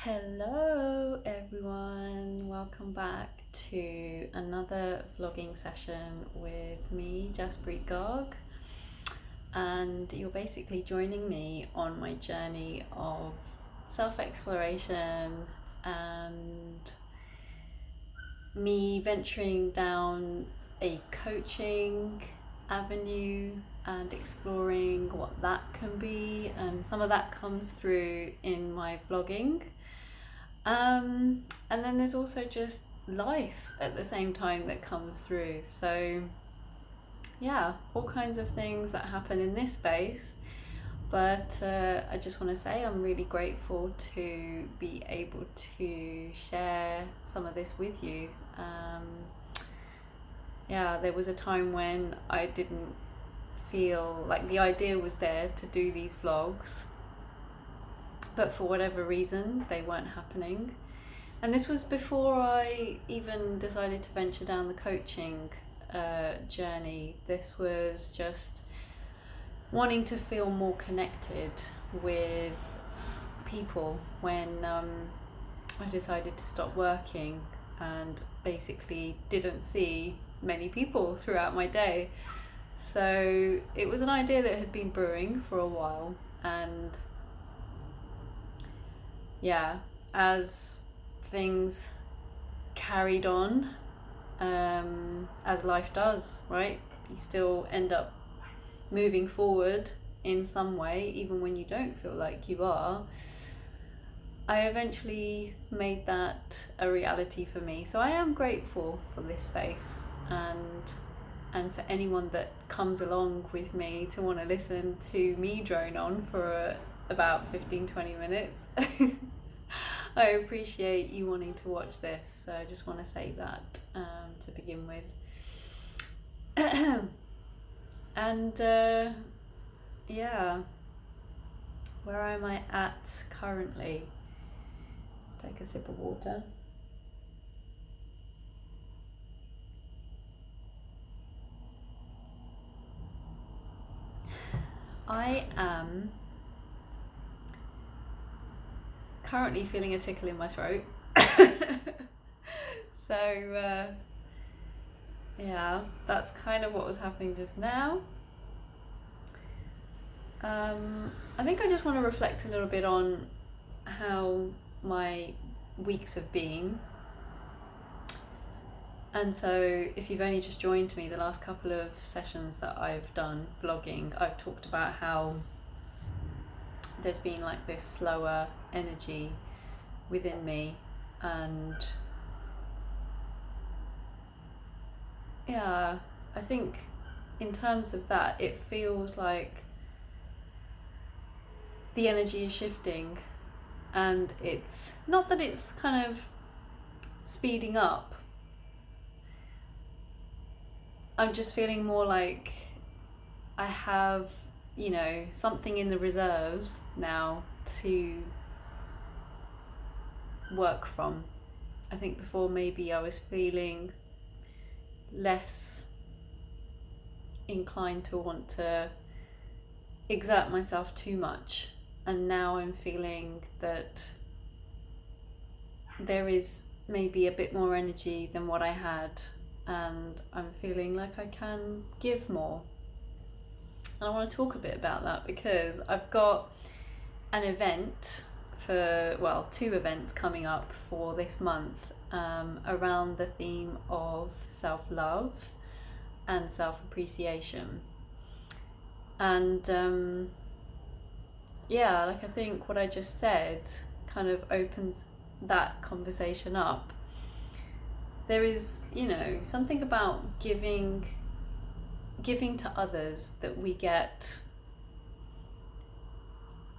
Hello everyone, welcome back to another vlogging session with me, Jaspreet Garg, and you're basically joining me on my journey of self-exploration and me venturing down a coaching avenue and exploring what that can be, and some of that comes through in my vlogging. And then there's also just life at the same time that comes through. So yeah, all kinds of things that happen in this space. But I just want to say I'm really grateful to be able to share some of this with you. Yeah, there was a time when I didn't feel like the idea was there to do these vlogs, but for whatever reason they weren't happening. And this was before I even decided to venture down the coaching journey. This was just wanting to feel more connected with people when I decided to stop working and basically didn't see many people throughout my day. So it was an idea that had been brewing for a while, and yeah, as things carried on, as life does, right? You still end up moving forward in some way, even when you don't feel like you are. I eventually made that a reality for me. So I am grateful for this space and for anyone that comes along with me to want to listen to me drone on for about 15-20 minutes. I appreciate you wanting to watch this, so I just want to say that to begin with. And yeah, where am I at currently? Let's take a sip of water. I am currently feeling a tickle in my throat. So yeah, that's kind of what was happening just now. I think I just want to reflect a little bit on how my weeks have been. And so if you've only just joined me, the last couple of sessions that I've done vlogging, I've talked about how there's been like this slower energy within me, and yeah, I think in terms of that, it feels like the energy is shifting, and it's not that it's kind of speeding up. I'm just feeling more like I have, something in the reserves now to work from. I think before maybe I was feeling less inclined to want to exert myself too much, and now I'm feeling that there is maybe a bit more energy than what I had, and I'm feeling like I can give more. And I want to talk a bit about that because I've got an event two events coming up for this month around the theme of self-love and self-appreciation. And yeah, like I think what I just said kind of opens that conversation up. There is, something about giving to others that we get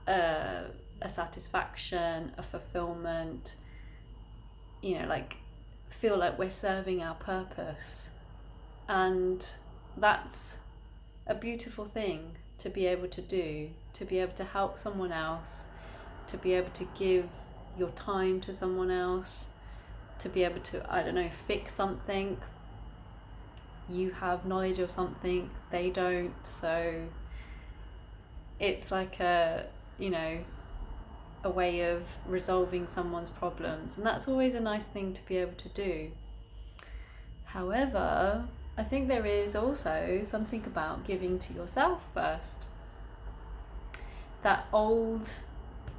a satisfaction, a fulfillment, like feel like we're serving our purpose. And that's a beautiful thing to be able to do, to be able to help someone else, to be able to give your time to someone else, to be able to, fix something. You have knowledge of something, they don't. So it's like a way of resolving someone's problems, and that's always a nice thing to be able to do. However, I think there is also something about giving to yourself first. That old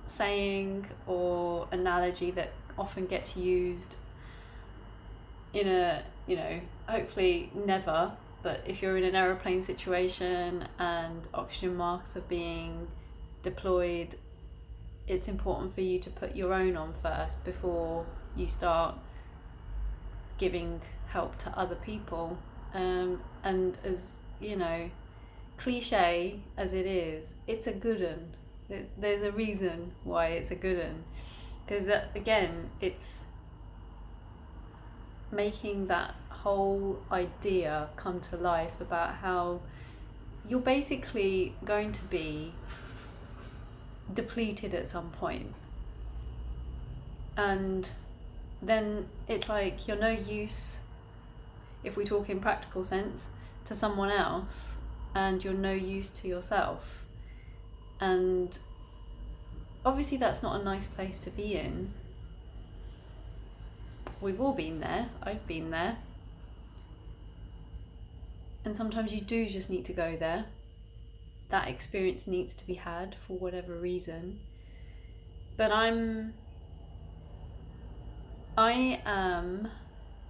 saying or analogy that often gets used in a, hopefully never, but if you're in an aeroplane situation and oxygen masks are being deployed, it's important for you to put your own on first before you start giving help to other people. And as cliche as it is, it's a good one. There's a reason why it's a good one, because again, it's making that whole idea come to life about how you're basically going to be depleted at some point, and then it's like you're no use, if we talk in practical sense, to someone else, and you're no use to yourself. And obviously that's not a nice place to be in. We've all been there. I've been there. And sometimes you do just need to go there. That experience needs to be had for whatever reason. But I am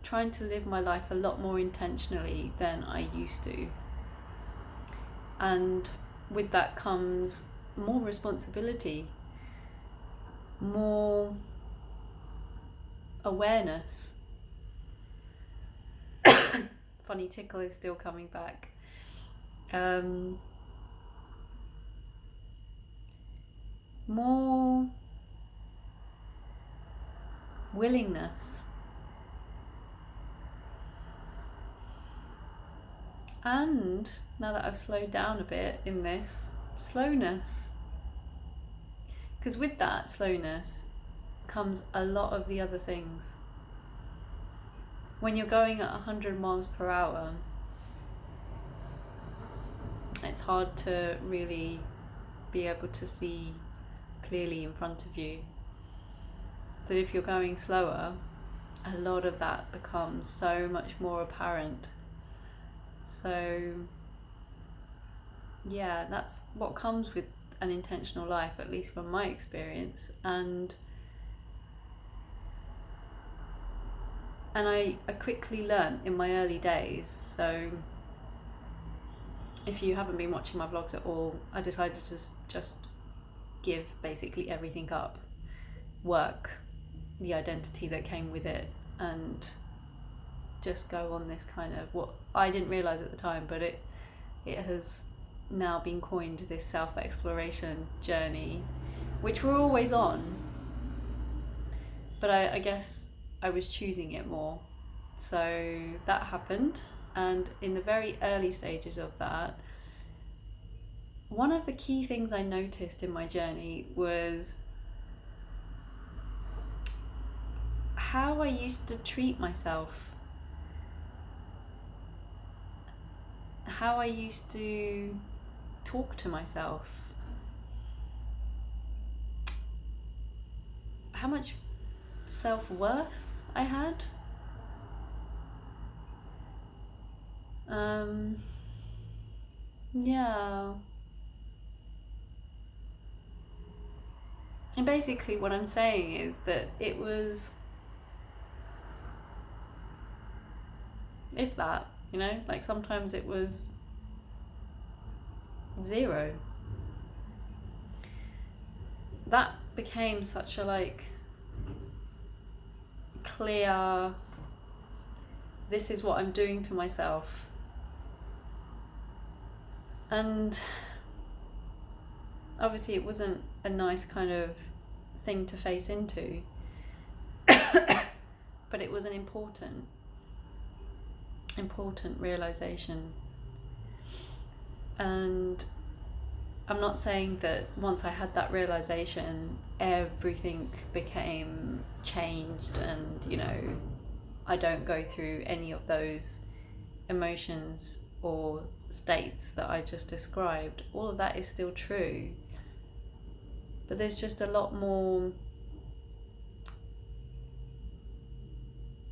trying to live my life a lot more intentionally than I used to. And with that comes more responsibility, more awareness. Funny tickle is still coming back. More willingness. And now that I've slowed down a bit in this, slowness. Because with that slowness comes a lot of the other things. When you're going at 100 miles per hour, it's hard to really be able to see clearly in front of you. But if you're going slower, a lot of that becomes so much more apparent. So yeah, that's what comes with an intentional life, at least from my experience. And I quickly learned in my early days. So if you haven't been watching my vlogs at all, I decided to just give basically everything up, work, the identity that came with it, and just go on this kind of, what I didn't realise at the time, but it has now been coined, this self-exploration journey, which we're always on, but I guess I was choosing it more. So that happened, and in the very early stages of that, one of the key things I noticed in my journey was how I used to treat myself, how I used to talk to myself, how much self-worth I had. Yeah. And basically what I'm saying is that it was, if that, like sometimes it was 0. That became such a clear, this is what I'm doing to myself. And obviously it wasn't a nice kind of thing to face into, but it was an important realization. And I'm not saying that once I had that realization, everything became changed and, I don't go through any of those emotions or states that I just described. All of that is still true. but there's just a lot more,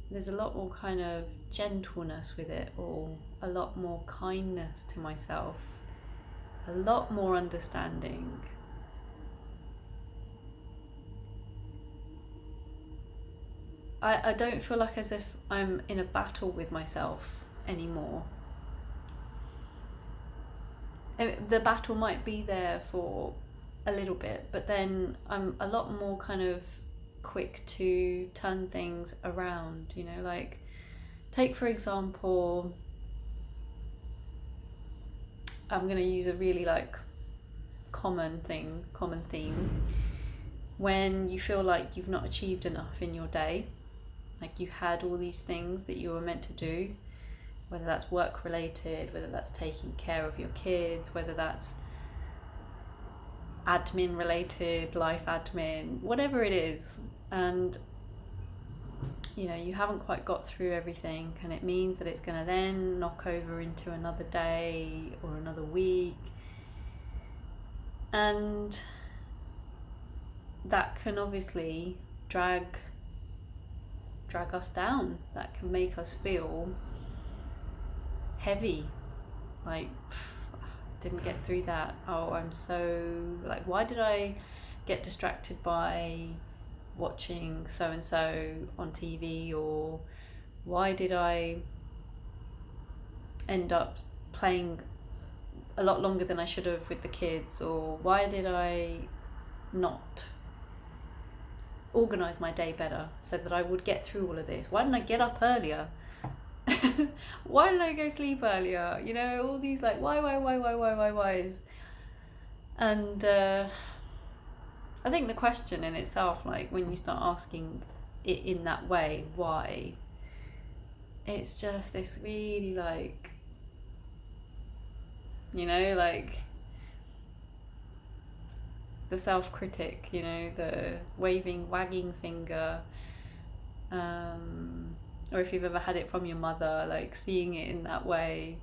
there's a lot more kind of gentleness with it, or a lot more kindness to myself, a lot more understanding. I don't feel like as if I'm in a battle with myself anymore. The battle might be there for a little bit, but then I'm a lot more kind of quick to turn things around, you know, like take for example, I'm going to use a really like common theme, when you feel like you've not achieved enough in your day, like you had all these things that you were meant to do, whether that's work related, whether that's taking care of your kids, whether that's admin related, life admin, whatever it is, and you know you haven't quite got through everything, and it means that it's going to then knock over into another day or another week, and that can obviously drag us down. That can make us feel heavy, like didn't get through that. Oh, I'm so like, why did I get distracted by watching so and so on TV, or why did I end up playing a lot longer than I should have with the kids, or why did I not organize my day better so that I would get through all of this? Why didn't I get up earlier? Why did I go sleep earlier? You know, all these like why's. And I think the question in itself, like when you start asking it in that way, why, it's just this really like, you know, like the self-critic, you know, the wagging finger, or if you've ever had it from your mother, like seeing it in that way.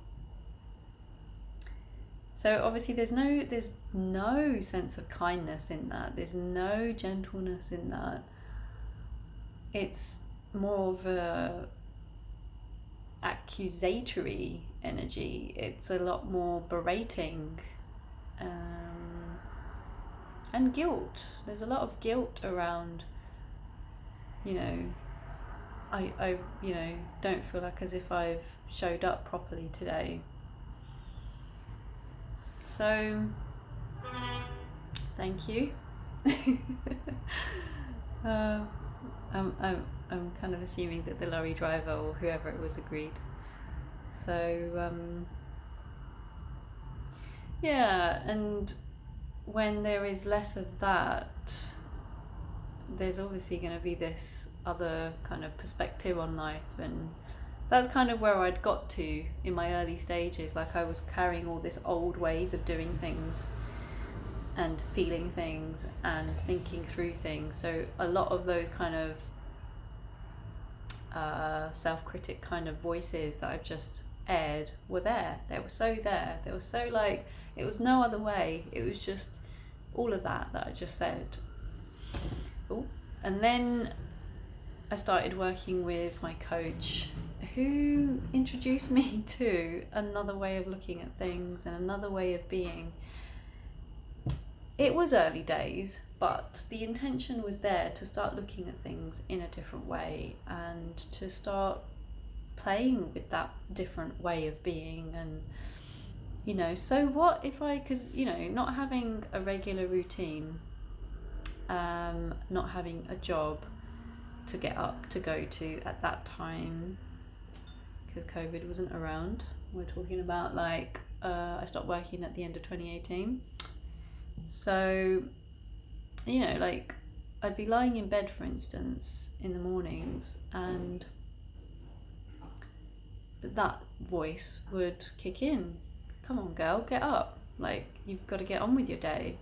So obviously there's no sense of kindness in that. There's no gentleness in that. It's more of a accusatory energy. It's a lot more berating, and guilt. There's a lot of guilt around, you know, I you know, don't feel like as if I've showed up properly today. So thank you. I'm kind of assuming that the lorry driver or whoever it was agreed. So yeah, and when there is less of that, there's obviously going to be this other kind of perspective on life, and that's kind of where I'd got to in my early stages. Like I was carrying all this old ways of doing things and feeling things and thinking through things. So a lot of those kind of self-critic kind of voices that I've just aired were there. They were so there. They were so like, it was no other way. It was just all of that I just said. Ooh. And then I started working with my coach, who introduced me to another way of looking at things and another way of being. It was early days, but the intention was there to start looking at things in a different way and to start playing with that different way of being. And you know, so what if because you know, not having a regular routine, not having a job to get up to go to at that time, because COVID wasn't around. We're talking about like I stopped working at the end of 2018. So, you know, like I'd be lying in bed, for instance, in the mornings, and that voice would kick in. Come on, girl, get up. Like, you've got to get on with your day.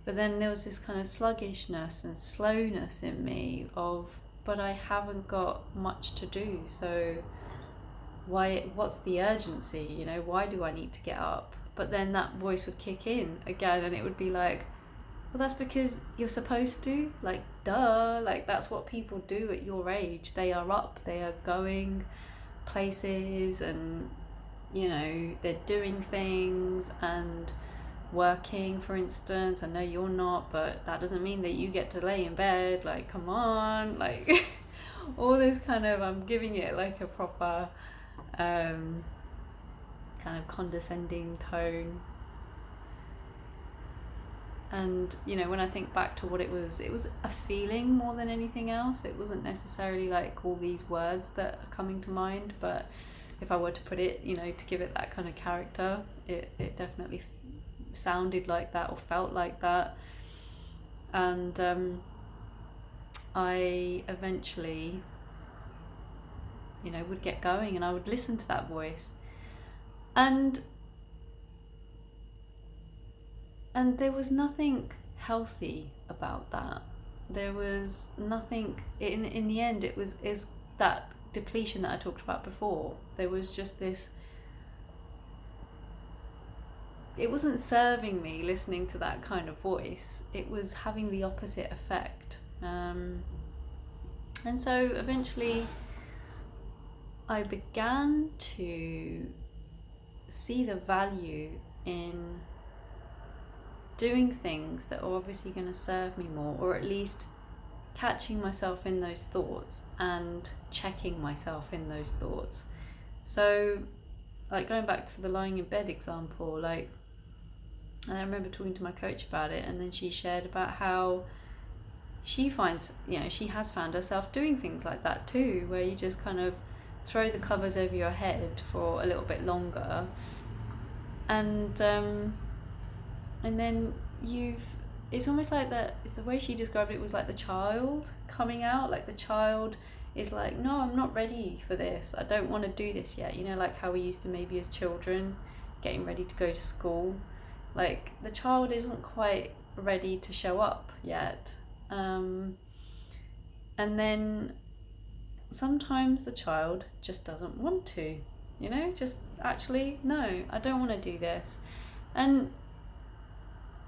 But then there was this kind of sluggishness and slowness in me of, but I haven't got much to do, so what's the urgency? You know, why do I need to get up? But then that voice would kick in again, and it would be like, Well, that's because you're supposed to, like, duh, like that's what people do at your age. They are up, they are going places, and they're doing things and working, for instance. I know you're not, but that doesn't mean that you get to lay in bed. Like, come on, like all this kind of, I'm giving it like a proper kind of condescending tone. And when I think back to what it was a feeling more than anything else. It wasn't necessarily like all these words that are coming to mind, but if I were to put it, to give it that kind of character, it definitely sounded like that or felt like that. And I eventually would get going, and I would listen to that voice, and there was nothing healthy about that. There was nothing, in the end, is that depletion that I talked about before. There was just this, it wasn't serving me listening to that kind of voice. It was having the opposite effect. And so eventually I began to see the value in doing things that are obviously going to serve me more, or at least catching myself in those thoughts and checking myself in those thoughts. So, like, going back to the lying in bed example, like, I remember talking to my coach about it, and then she shared about how she finds, she has found herself doing things like that too, where you just kind of throw the covers over your head for a little bit longer, and then it's almost like that. It's the way she described it was like the child coming out. Like, the child is like, no, I'm not ready for this. I don't want to do this yet. Like how we used to maybe as children, getting ready to go to school. Like, the child isn't quite ready to show up yet. And then sometimes the child just doesn't want to, just actually, no, I don't want to do this. And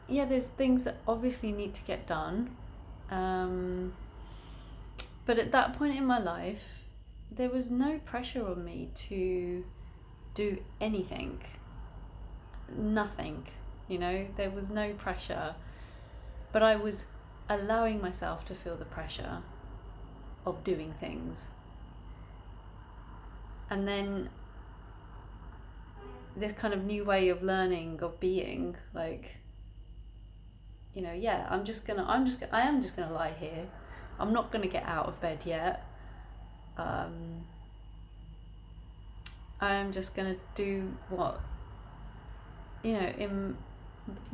yeah, there's things that obviously need to get done. But at that point in my life, there was no pressure on me to do anything. Nothing, there was no pressure. But I was allowing myself to feel the pressure of doing things. And then this kind of new way of learning, of being, like, I am just gonna lie here. I'm not gonna get out of bed yet. I am just gonna do what, in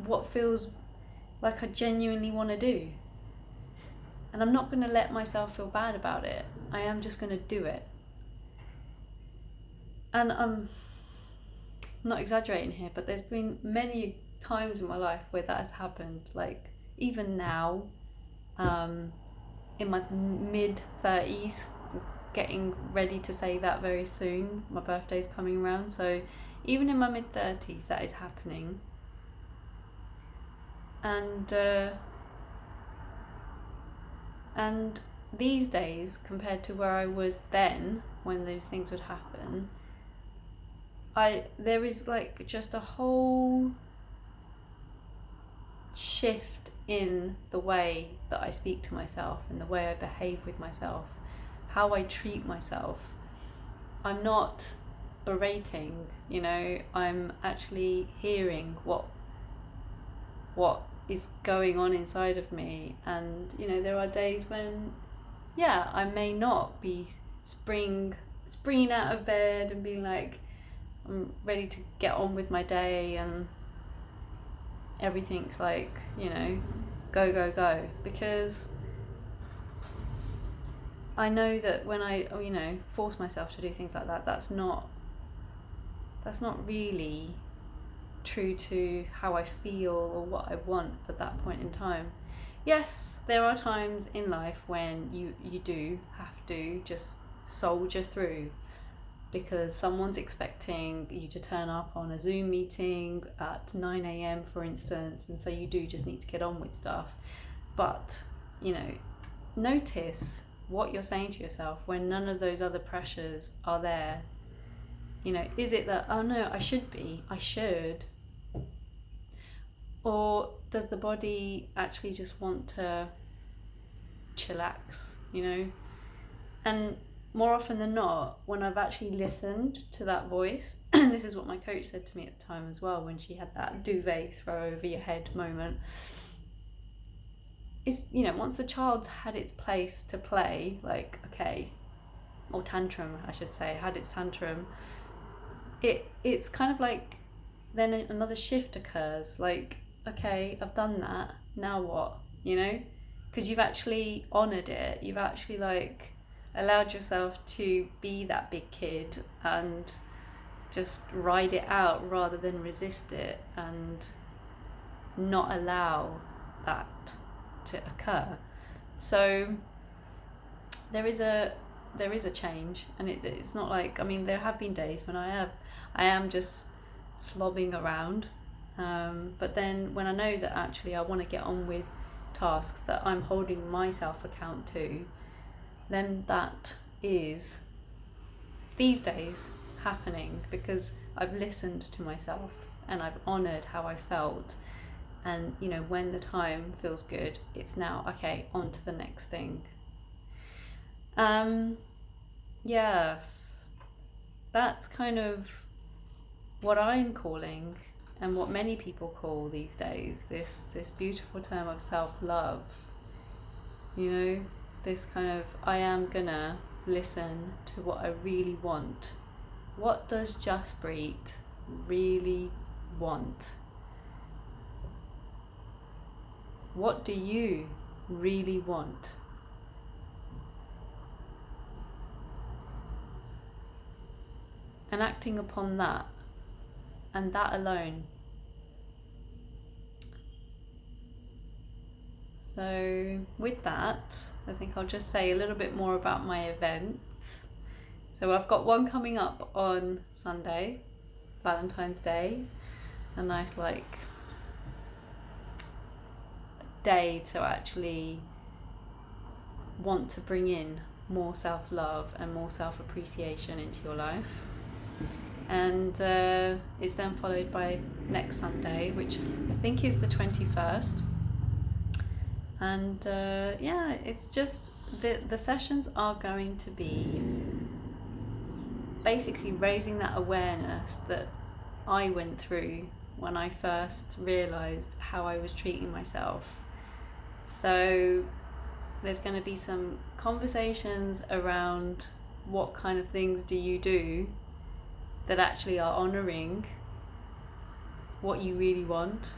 what feels like I genuinely want to do. And I'm not gonna let myself feel bad about it. I am just gonna do it. And I'm not exaggerating here, but there's been many times in my life where that has happened. Like, even now, in my mid-30s, getting ready to say that very soon. My birthday's coming around, so even in my mid-30s that is happening. And these days, compared to where I was then, when those things would happen, there is like just a whole shift in the way that I speak to myself and the way I behave with myself, how I treat myself. I'm not berating, I'm actually hearing what is going on inside of me. And there are days when I may not be springing out of bed and being like, I'm ready to get on with my day and everything's like, go, because I know that when I force myself to do things like that, that's not really true to how I feel or what I want at that point in time. Yes, there are times in life when you do have to just soldier through, because someone's expecting you to turn up on a Zoom meeting at 9 a.m. for instance, and so you do just need to get on with stuff. But, you know, notice what you're saying to yourself when none of those other pressures are there. You know, is it that, oh no, I should? Or does the body actually just want to chillax, you know? And more often than not, when I've actually listened to that voice, and this is what my coach said to me at the time as well, when she had that duvet throw over your head moment, is, you know, once the child's had its place to play, like, okay, or tantrum, I should say, had its tantrum, it's kind of like then another shift occurs, like, okay, I've done that, now what, you know? Because you've actually honoured it, you've actually like allowed yourself to be that big kid and just ride it out rather than resist it and not allow that to occur. So there is a change, and it's not like, I mean, there have been days when I am just slobbing around, but then when I know that actually I want to get on with tasks that I'm holding myself account to, then that is these days happening because I've listened to myself and I've honoured how I felt. And, you know, when the time feels good, it's now, okay, on to the next thing. Yes, that's kind of what I'm calling, and what many people call these days, this beautiful term of self-love. You know, this kind of, I am gonna listen to what I really want. What does Jaspreet really want? What do you really want? And acting upon that, and that alone. So with that, I think I'll just say a little bit more about my events. So I've got one coming up on Sunday, Valentine's Day, a nice like day to actually want to bring in more self-love and more self-appreciation into your life. And it's then followed by next Sunday, which I think is the 21st. And yeah, it's just the sessions are going to be basically raising that awareness that I went through when I first realised how I was treating myself. So there's going to be some conversations around what kind of things do you do that actually are honouring what you really want.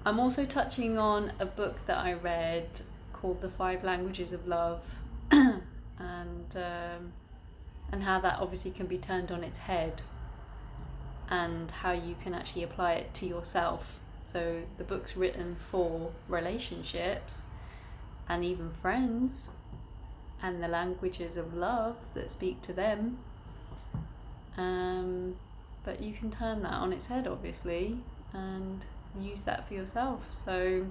I'm also touching on a book that I read called The 5 Languages of Love, and how that obviously can be turned on its head, and how you can actually apply it to yourself. So the book's written for relationships and even friends, and the languages of love that speak to them. But you can turn that on its head, obviously, and use that for yourself. So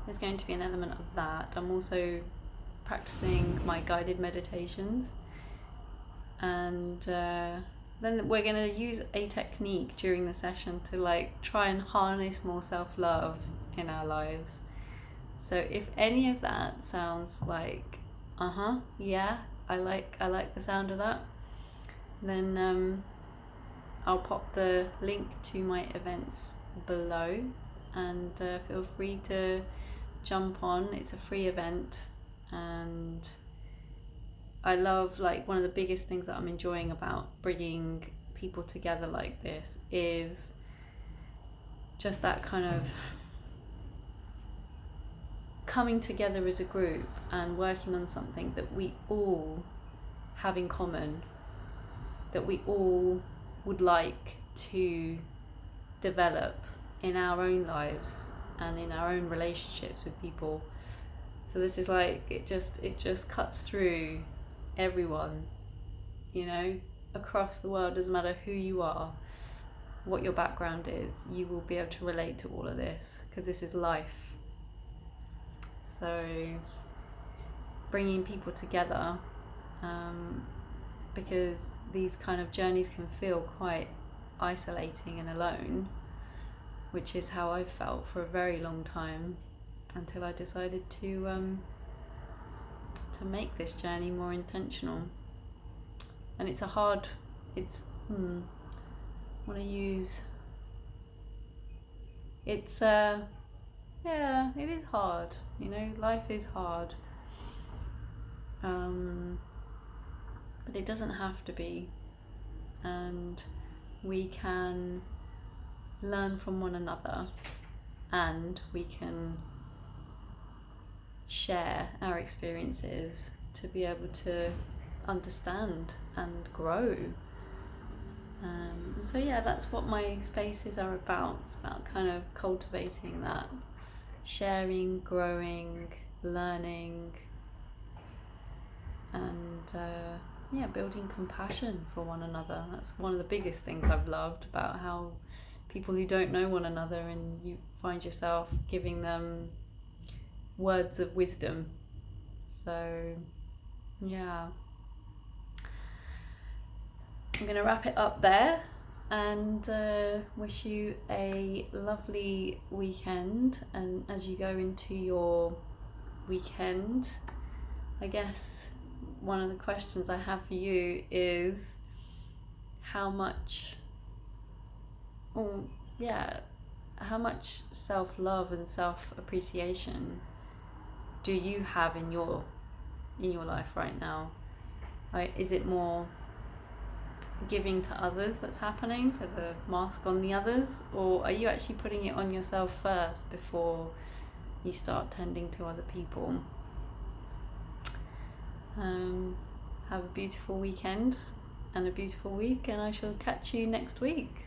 there's going to be an element of that. I'm also practicing my guided meditations, and then we're going to use a technique during the session to like try and harness more self-love in our lives. So if any of that sounds like yeah, I like the sound of that, then I'll pop the link to my events below, and feel free to jump on. It's a free event, and I love, like, one of the biggest things that I'm enjoying about bringing people together like this is just that kind of coming together as a group and working on something that we all have in common, that we all would like to develop in our own lives and in our own relationships with people. So this is like, it just cuts through everyone, you know, across the world, doesn't matter who you are, what your background is, you will be able to relate to all of this, because this is life. So bringing people together, because these kind of journeys can feel quite isolating and alone, which is how I felt for a very long time, until I decided to make this journey more intentional. And it's want to use, it's yeah, it is hard, you know, life is hard, but it doesn't have to be, and we can learn from one another, and we can share our experiences to be able to understand and grow. And so yeah, that's what my spaces are about. It's about kind of cultivating that, sharing, growing, learning, and yeah, building compassion for one another. That's one of the biggest things I've loved about how people who don't know one another, and you find yourself giving them words of wisdom. So yeah, I'm going to wrap it up there, and wish you a lovely weekend. And as you go into your weekend, I guess one of the questions I have for you is how much self-love and self-appreciation do you have in your life right now? Is it more giving to others that's happening, so the mask on the others, or are you actually putting it on yourself first before you start tending to other people? Have a beautiful weekend and a beautiful week, and I shall catch you next week.